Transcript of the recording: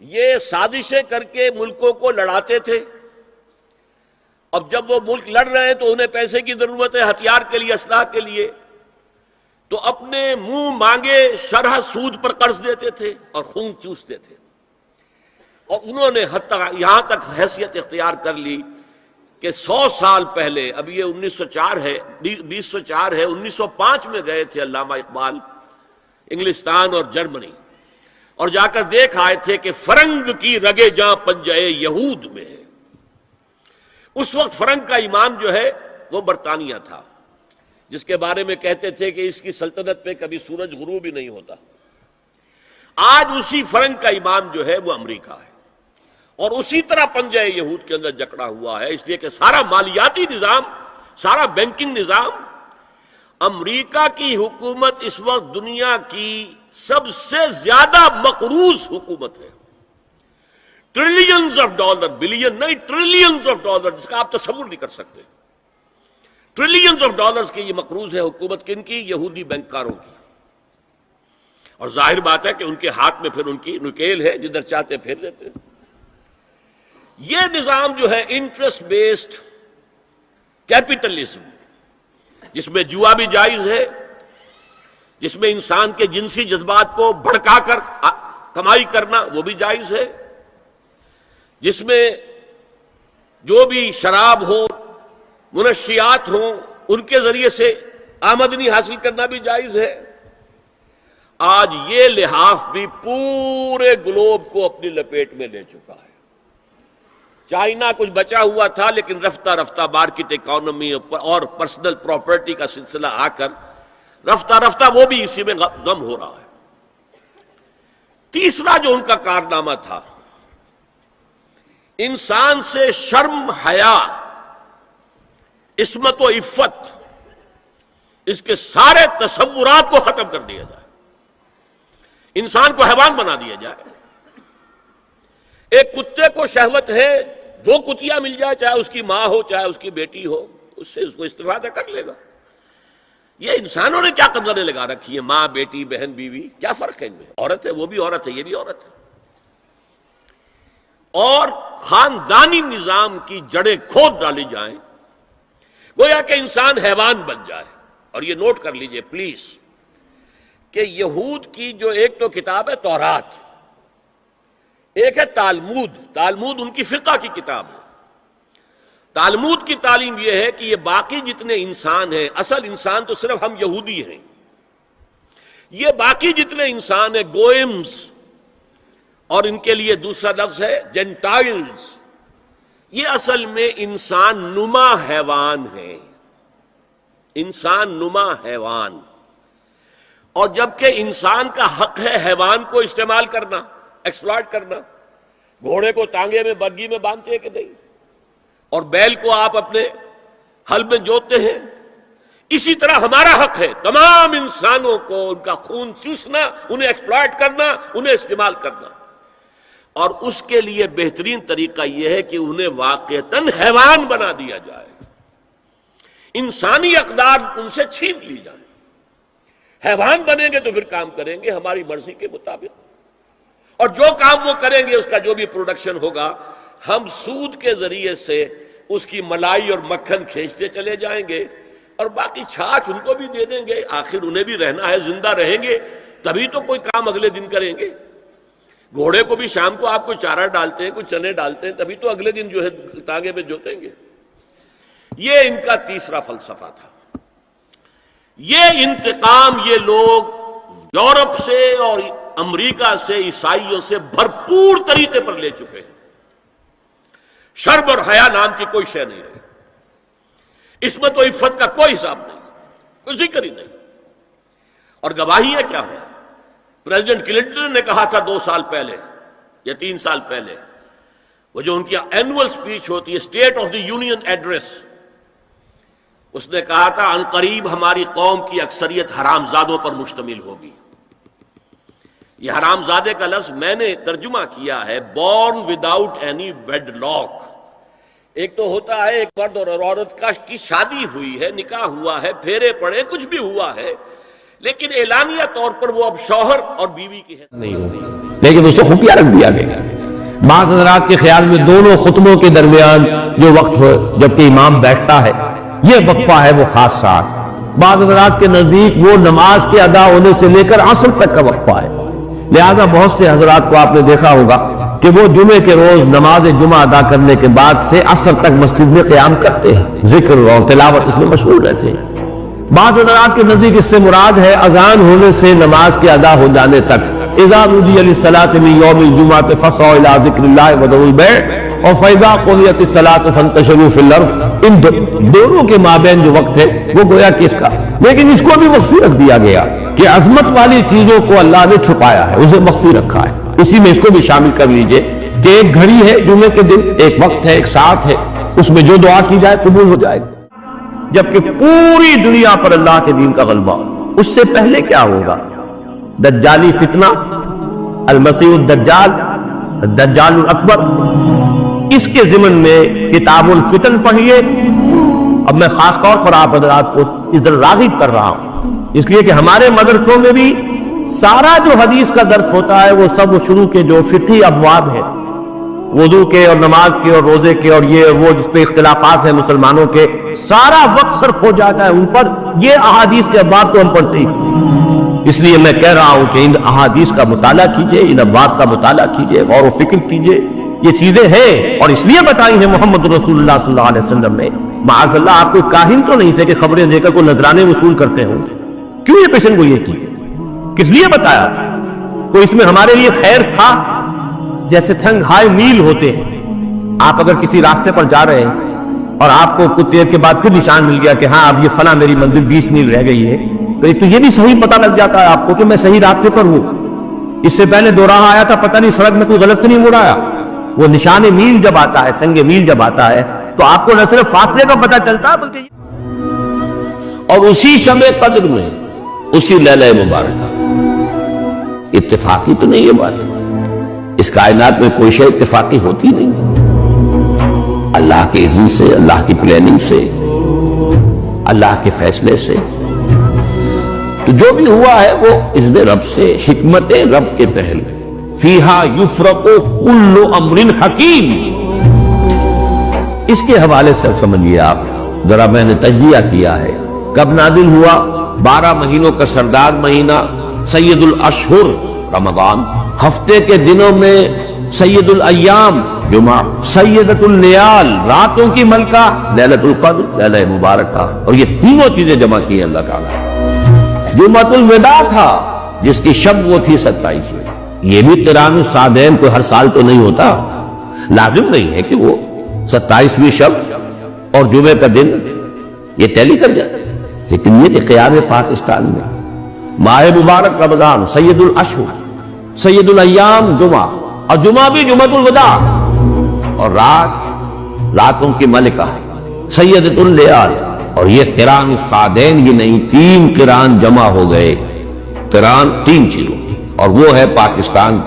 یہ سازشیں کر کے ملکوں کو لڑاتے تھے. اب جب وہ ملک لڑ رہے ہیں تو انہیں پیسے کی ضرورت ہے، ہتھیار کے لیے، اسلحہ کے لیے، تو اپنے منہ مانگے شرح سود پر قرض دیتے تھے اور خون چوستے تھے. اور انہوں نے یہاں تک حیثیت اختیار کر لی کہ 100 سال پہلے، اب یہ 1904 ہے، 2004 ہے، 1905 میں گئے تھے علامہ اقبال انگلستان اور جرمنی، اور جا کر دیکھ آئے تھے کہ فرنگ کی رگے جاں پنجے یہود میں ہے. اس وقت فرنگ کا امام جو ہے وہ برطانیہ تھا، جس کے بارے میں کہتے تھے کہ اس کی سلطنت پہ کبھی سورج غروب ہی نہیں ہوتا. آج اسی فرنگ کا امام جو ہے وہ امریکہ ہے، اور اسی طرح پنجہ یہود کے اندر جکڑا ہوا ہے، اس لیے کہ سارا مالیاتی نظام، سارا بینکنگ نظام، امریکہ کی حکومت اس وقت دنیا کی سب سے زیادہ مقروض حکومت ہے. ٹریلینز آف ڈالر، بلین نہیں، ٹریلینز آف ڈالر، جس کا آپ تصور نہیں کر سکتے. ٹریلینز آف ڈالرز کی یہ مقروض ہے حکومت کن کی؟ یہودی بینکاروں کی. اور ظاہر بات ہے کہ ان کے ہاتھ میں پھر ان کی نکیل ہے، جدھر چاہتے پھیر دیتے. یہ نظام جو ہے انٹرسٹ بیسڈ کیپٹلزم، جس میں جوا بھی جائز ہے، جس میں انسان کے جنسی جذبات کو بھڑکا کر کمائی کرنا وہ بھی جائز ہے، جس میں جو بھی شراب ہو، منشیات ہوں، ان کے ذریعے سے آمدنی حاصل کرنا بھی جائز ہے. آج یہ لحاف بھی پورے گلوب کو اپنی لپیٹ میں لے چکا ہے. چائنا کچھ بچا ہوا تھا، لیکن رفتہ رفتہ مارکیٹ اکانومی اور پرسنل پراپرٹی کا سلسلہ آ کر رفتہ رفتہ وہ بھی اسی میں غم ہو رہا ہے. تیسرا جو ان کا کارنامہ تھا، انسان سے شرم، حیا، عصمت و عفت، اس کے سارے تصورات کو ختم کر دیا جائے، انسان کو حیوان بنا دیا جائے. ایک کتے کو شہوت ہے، جو کتیا مل جائے، چاہے اس کی ماں ہو چاہے اس کی بیٹی ہو، اس سے اس کو استفادہ کر لے گا. یہ انسانوں نے کیا قدریں لگا رکھی ہیں؟ ماں، بیٹی، بہن، بیوی، کیا فرق ہے ان میں؟ عورت ہے وہ بھی عورت ہے، یہ بھی عورت ہے. اور خاندانی نظام کی جڑیں کھود ڈالی جائیں، گویا کہ انسان حیوان بن جائے. اور یہ نوٹ کر لیجئے پلیز کہ یہود کی جو ایک تو کتاب ہے تورات، ایک ہے تالمود. تالمود ان کی فقہ کی کتاب ہے. تالمود کی تعلیم یہ ہے کہ یہ باقی جتنے انسان ہیں، اصل انسان تو صرف ہم یہودی ہیں، یہ باقی جتنے انسان ہیں گوئمز، اور ان کے لیے دوسرا لفظ ہے جینٹائلز، یہ اصل میں انسان نما حیوان ہیں، انسان نما حیوان. اور جبکہ انسان کا حق ہے حیوان کو استعمال کرنا، ایکسپلائٹ کرنا. گھوڑے کو ٹانگے میں، بگی میں باندھتے ہیں کہ نہیں، اور بیل کو آپ اپنے ہل میں جوتتے ہیں. اسی طرح ہمارا حق ہے تمام انسانوں کو ان کا خون چوسنا، انہیں ایکسپلائٹ کرنا، انہیں استعمال کرنا. اور اس کے لیے بہترین طریقہ یہ ہے کہ انہیں واقعتاً حیوان بنا دیا جائے، انسانی اقدار ان سے چھین لی جائے. حیوان بنیں گے تو پھر کام کریں گے ہماری مرضی کے مطابق، اور جو کام وہ کریں گے، اس کا جو بھی پروڈکشن ہوگا، ہم سود کے ذریعے سے اس کی ملائی اور مکھن کھینچتے چلے جائیں گے، اور باقی چھاچھ ان کو بھی دے دیں گے. آخر انہیں بھی رہنا ہے، زندہ رہیں گے تبھی تو کوئی کام اگلے دن کریں گے. گھوڑے کو بھی شام کو آپ کوئی چارہ ڈالتے ہیں، کوئی چنے ڈالتے ہیں، تبھی تو اگلے دن جو ہے تانگے میں جوتیں گے. یہ ان کا تیسرا فلسفہ تھا. یہ انتقام یہ لوگ یورپ سے اور امریکہ سے، عیسائیوں سے بھرپور طریقے پر لے چکے ہیں. شرم اور حیا نام کی کوئی شے نہیں رہی، عصمت و عفت کا کوئی حساب نہیں، کوئی ذکر ہی نہیں. اور گواہیاں کیا ہیں؟ پریزیڈنٹ کلنٹن نے کہا تھا 2 سال پہلے یا 3 سال پہلے، وہ جو ان کی اینول سپیچ ہوتی ہے، state of the union address, اس نے کہا تھا ان قریب ہماری قوم کی اکثریت حرام زادوں پر مشتمل ہوگی. یہ حرام زادے کا لفظ میں نے ترجمہ کیا ہے born without any wedlock. ایک تو ہوتا ہے ایک مرد اور عورت کی شادی ہوئی ہے، نکاح ہوا ہے، پھیرے پڑے، کچھ بھی ہوا ہے، لیکن اعلانیہ طور پر وہ اب شوہر اور بیوی کی حیثیت نہیں ہوگی، لیکن اس کو خفیہ رکھ دیا گیا. بعض حضرات کے خیال میں دونوں خطبوں کے درمیان جو وقت ہو جبکہ امام بیٹھتا ہے یہ وقفہ ہے وہ خاص ساتھ. بعض حضرات کے نزدیک وہ نماز کے ادا ہونے سے لے کر عصر تک کا وقفہ ہے. لہذا بہت سے حضرات کو آپ نے دیکھا ہوگا کہ وہ جمعے کے روز نماز جمعہ ادا کرنے کے بعد سے عصر تک مسجد میں قیام کرتے ہیں, ذکر اور تلاوت اس میں مشغول رہتے ہیں. بعض حضرات کے نزدیک اس سے مراد ہے اذان ہونے سے نماز کے ادا ہو جانے تک. اذا نودی للصلاۃ من یوم الجمعۃ فاسعوا الی ذکر اللہ وذروا البیع اور فاذا قضیت الصلاۃ فانتشروا فی الارض. ان دونوں کے مابین جو وقت ہے وہ گویا کس کا, لیکن اس کو بھی مخفی رکھ دیا گیا کہ عظمت والی چیزوں کو اللہ نے چھپایا ہے, اسے مخفی رکھا ہے. اسی میں اس کو بھی شامل کر لیجئے کہ ایک گھڑی ہے جمعے کے دن, ایک وقت ہے, ایک ساتھ ہے, اس میں جو دعا کی جائے قبول ہو جائے. جبکہ پوری دنیا پر اللہ کے دین کا غلبہ. اس سے پہلے کیا ہوگا؟ دجالی فتنہ, المسیح الدجال, الدجال الاکبر. اس کے ضمن میں کتاب الفتن پڑھیے. اب میں خاص طور پر آپ حضرات کو اس در راغب کر رہا ہوں اس لیے کہ ہمارے مدرسوں میں بھی سارا جو حدیث کا درس ہوتا ہے وہ سب شروع کے جو فقہی ابواب ہیں, وضو کے اور نماز کے اور روزے کے اور یہ وہ جس پہ اختلافات ہیں مسلمانوں کے, سارا وقت صرف ہو جاتا ہے ان پر. یہ احادیث کے ابواب کو ہم پڑھتے ہیں. اس لیے میں کہہ رہا ہوں کہ ان احادیث کا مطالعہ کیجئے, ان ابواب کا مطالعہ کیجئے, غور و فکر کیجئے. یہ چیزیں ہیں اور اس لیے بتائی ہیں محمد رسول اللہ صلی اللہ علیہ وسلم نے. معاذ اللہ آپ کوئی کاہن تو نہیں تھے کہ خبریں دے کر کوئی نذرانے وصول کرتے ہوں. کیوں یہ پیشن گوئی کی, کس لیے بتایا؟ کوئی اس میں ہمارے لیے خیر تھا؟ جیسے تھنگ ہائی میل ہوتے ہیں, آپ اگر کسی راستے پر جا رہے ہیں اور آپ کو کچھ دیر کے بعد پھر نشان مل گیا کہ ہاں اب یہ فلاں میری منزل 20 میل رہ گئی ہے, تو یہ بھی صحیح پتہ لگ جاتا ہے آپ کو کہ میں صحیح راستے پر ہوں. اس سے پہلے دو راہ آیا تھا, پتہ نہیں سڑک میں کوئی غلط نہیں مڑایا. وہ نشان میل جب آتا ہے, سنگ میل جب آتا ہے, تو آپ کو نہ صرف فاصلے کا پتہ چلتا بلکہ اور اسی شب قدر میں اسی لیلہ مبارکہ. اتفاقی تو نہیں یہ بات, اس کائنات میں کوئی شے اتفاقی ہوتی نہیں. اللہ کے اذن سے, اللہ کی پلاننگ سے, اللہ کے فیصلے سے. تو جو بھی ہوا ہے وہ اذن رب سے, حکمت رب کے پہل. فیہا یفرق کل امر حکیم. اس کے حوالے سے سمجھیے آپ, ذرا میں نے تجزیہ کیا ہے. کب نازل ہوا؟ 12 مہینوں کا سردار مہینہ, سید الاشہر رمضان. ہفتے کے دنوں میں سید الایام جمعہ, سیدۃ اللیال راتوں کی ملکہ لیلۃ القدر, لیلہ مبارکہ. اور یہ تینوں چیزیں جمع کی ہیں اللہ تعالیٰ. جمعۃ الوداع تھا جس کی شب وہ تھی 27. یہ بھی قران الصادین کوئی ہر سال تو نہیں ہوتا, لازم نہیں ہے کہ وہ 27ویں شب اور جمعے کا دن یہ ٹیلی کر جائے. لیکن یہ کہ قیام پاکستان میں ماہ مبارک رمضان, سید الاشہر, سید الایام جمعہ, اور جمعہ بھی جمعۃ الوداع, اور راتوں کی ملکہ سیدۃ اللیال. اور یہ قران الصادین یہ نہیں, 3 قران جمع ہو گئے. قران 3 چیزوں, اور وہ ہے پاکستان